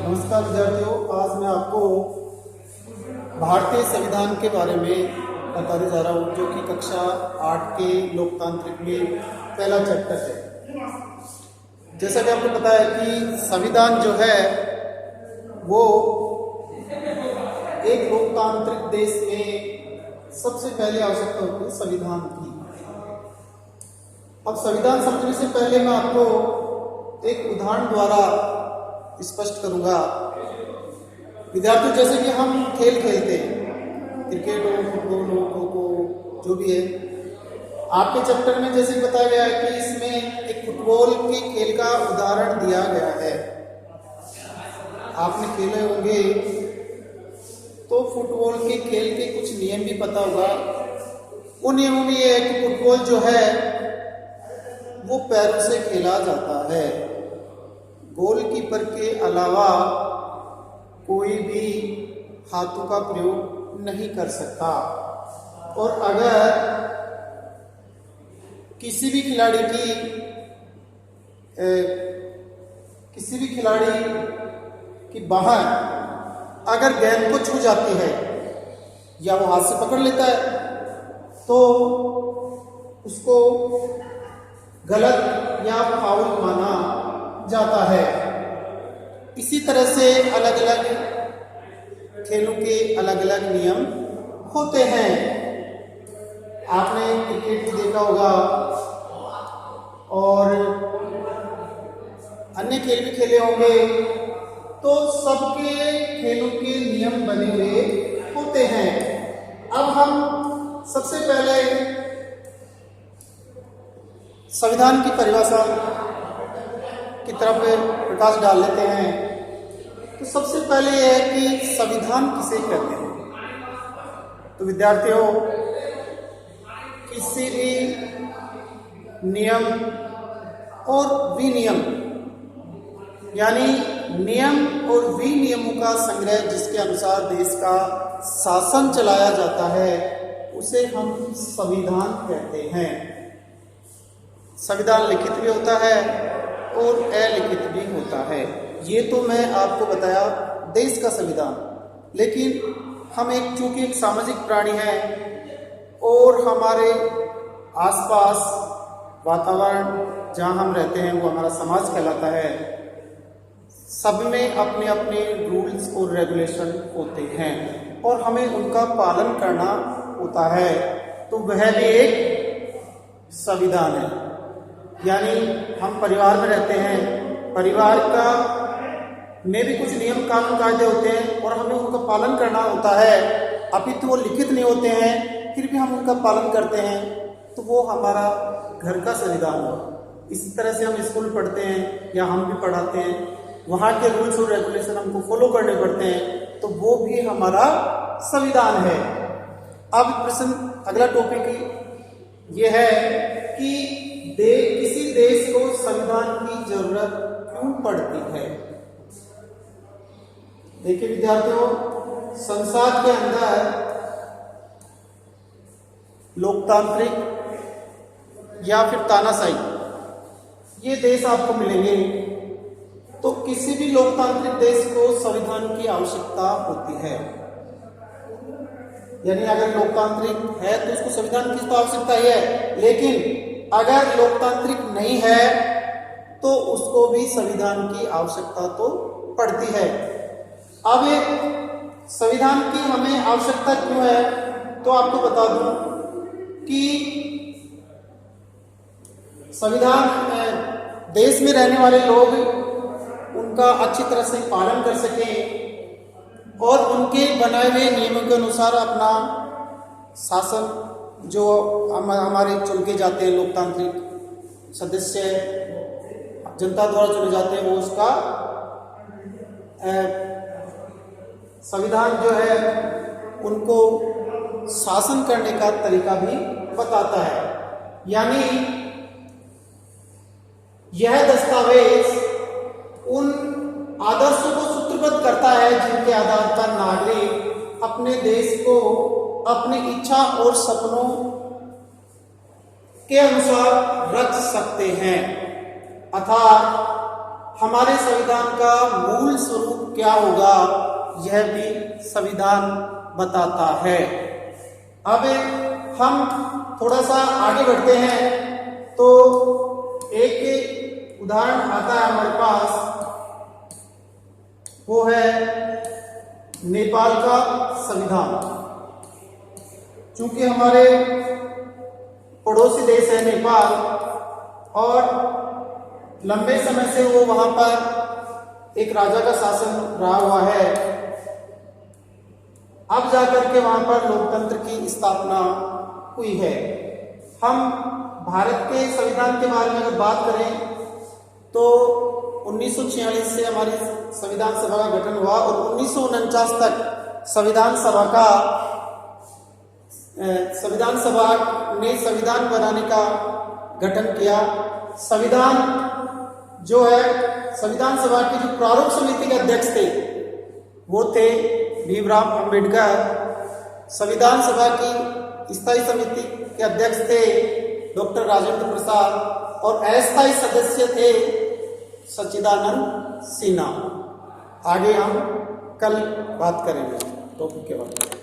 नमस्कार विद्यार्थियों, आज मैं आपको भारतीय संविधान के बारे में बताने जा रहा हूँ, जो कि कक्षा 8 के लोकतांत्रिक में पहला चैप्टर है। जैसा कि आपको पता है कि संविधान जो है वो एक लोकतांत्रिक देश में सबसे पहले आवश्यकता होती है संविधान की। अब संविधान समझने से पहले मैं आपको एक उदाहरण द्वारा स्पष्ट करूंगा। विद्यार्थी, जैसे कि हम खेल खेलते हैं, क्रिकेट हो, फुटबॉल हो, खो खो, जो भी है, आपके चैप्टर में जैसे बताया गया है कि इसमें एक फुटबॉल के खेल का उदाहरण दिया गया है। आपने खेले होंगे तो फुटबॉल के खेल के कुछ नियम भी पता होगा। उन नियमों में यह है कि फुटबॉल जो है वो पैरों से खेला जाता है। गोलकीपर के अलावा कोई भी हाथों का प्रयोग नहीं कर सकता। और अगर किसी भी खिलाड़ी की बाहर अगर गेंद को छू जाती है या वो हाथ से पकड़ लेता है तो उसको गलत या फाउल माना जाता है। इसी तरह से अलग अलग खेलों के अलग अलग नियम होते हैं। आपने क्रिकेट भी देखा होगा और अन्य खेल भी खेले होंगे, तो सबके खेलों के नियम बने हुए होते हैं। अब हम सबसे पहले संविधान की परिभाषा की तरफ प्रकाश डाल लेते हैं। तो सबसे पहले यह है कि संविधान किसे कहते हैं। तो विद्यार्थियों, किसी भी नियम और विनियम, यानी नियम और विनियमों का संग्रह जिसके अनुसार देश का शासन चलाया जाता है, उसे हम संविधान कहते हैं। संविधान लिखित भी होता है और अलिखित भी होता है। ये तो मैं आपको बताया देश का संविधान, लेकिन हम चूंकि एक सामाजिक प्राणी हैं और हमारे आसपास वातावरण जहाँ हम रहते हैं वो हमारा समाज कहलाता है। सब में अपने अपने रूल्स और रेगुलेशन होते हैं और हमें उनका पालन करना होता है। तो वह भी एक संविधान है। यानी हम परिवार में रहते हैं, परिवार का में भी कुछ नियम कानून कायदे होते हैं और हमें उनका पालन करना होता है। अभी तो वो लिखित नहीं होते हैं, फिर भी हम उनका पालन करते हैं, तो वो हमारा घर का संविधान है। इसी तरह से हम स्कूल पढ़ते हैं या हम भी पढ़ाते हैं, वहाँ के रूल्स और रेगुलेशन हमको फॉलो करने पड़ते हैं, तो वो भी हमारा संविधान है। अब प्रश्न, अगला टॉपिक ये है कि किसी देश को संविधान की जरूरत क्यों पड़ती है। देखिए विद्यार्थियों, संसद के अंदर लोकतांत्रिक या फिर तानाशाही ये देश आपको मिलेंगे। तो किसी भी लोकतांत्रिक देश को संविधान की आवश्यकता होती है। यानी अगर लोकतांत्रिक है तो उसको संविधान की तो आवश्यकता ही है, लेकिन अगर लोकतांत्रिक नहीं है तो उसको भी संविधान की आवश्यकता तो पड़ती है। अब संविधान की हमें आवश्यकता क्यों है, तो आपको बता दूं कि संविधान देश में रहने वाले लोग उनका अच्छी तरह से पालन कर सकें और उनके बनाए हुए नियमों के अनुसार अपना शासन, जो हमारे चुन के जाते हैं लोकतांत्रिक सदस्य जनता द्वारा चुने जाते हैं, वो उसका संविधान जो है उनको शासन करने का तरीका भी बताता है। यानी यह दस्तावेज उन आदर्शों को सूत्रबद्ध करता है जिनके आधार पर नागरिक अपने देश को अपनी इच्छा और सपनों के अनुसार रच सकते हैं। अर्थात हमारे संविधान का मूल स्वरूप क्या होगा यह भी संविधान बताता है। अब हम थोड़ा सा आगे बढ़ते हैं तो एक उदाहरण आता है हमारे पास, वो है नेपाल का संविधान। चूंकि हमारे पड़ोसी देश है नेपाल और लंबे समय से वो वहां पर एक राजा का शासन रहा हुआ है, अब जाकर के वहां पर लोकतंत्र की स्थापना हुई है। हम भारत के संविधान के बारे में अगर बात करें तो 1946 से हमारी संविधान सभा का गठन हुआ और 1949 तक संविधान सभा ने संविधान बनाने का गठन किया। संविधान जो है, संविधान सभा की जो प्रारूप समिति के अध्यक्ष थे वो थे भीमराव अंबेडकर। संविधान सभा की स्थायी समिति के अध्यक्ष थे डॉक्टर राजेंद्र प्रसाद और अस्थायी सदस्य थे सच्चिदानंद सिन्हा। आगे हम कल बात करेंगे टॉपिक के बारे में।